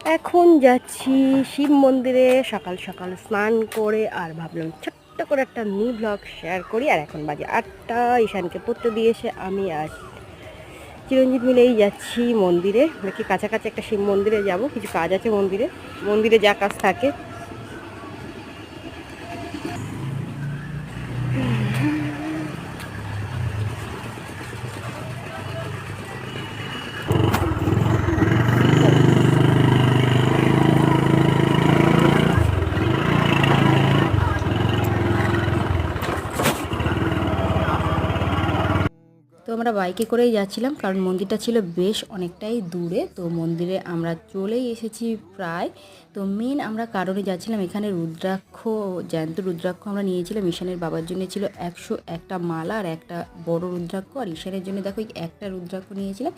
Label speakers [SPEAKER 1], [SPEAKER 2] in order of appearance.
[SPEAKER 1] এখন যাচ্ছি শিব মন্দিরে সকাল সকাল স্নান করে, আর ভাবলাম ছোট্ট করে একটা মিনি ব্লগ শেয়ার করি। আর এখন বাজে 8টা, ঈশানকে পড়তে দিয়ে এসে আমি আর চিরঞ্জিত মিলেই যাচ্ছি মন্দিরে। দেখি কাছাকাছি একটা শিব মন্দিরে যাব, কিছু কাজ আছে মন্দিরে, মন্দিরে যা কাজ থাকে। তো আমরা বাইকে করেই যাচ্ছিলাম, কারণ মন্দিরটা ছিল বেশ অনেকটাই দূরে। তো মন্দিরে আমরা চলেই এসেছি প্রায়। তো মেন আমরা কারণে যাচ্ছিলাম, এখানে রুদ্রাক্ষ, জ্যান্ত রুদ্রাক্ষ আমরা নিয়েছিলাম। ঈশানের বাবার জন্য ছিল 101টা মালা আর একটা বড় রুদ্রাক্ষ, আর ঈশানের জন্য দেখো একটা রুদ্রাক্ষ নিয়েছিলাম।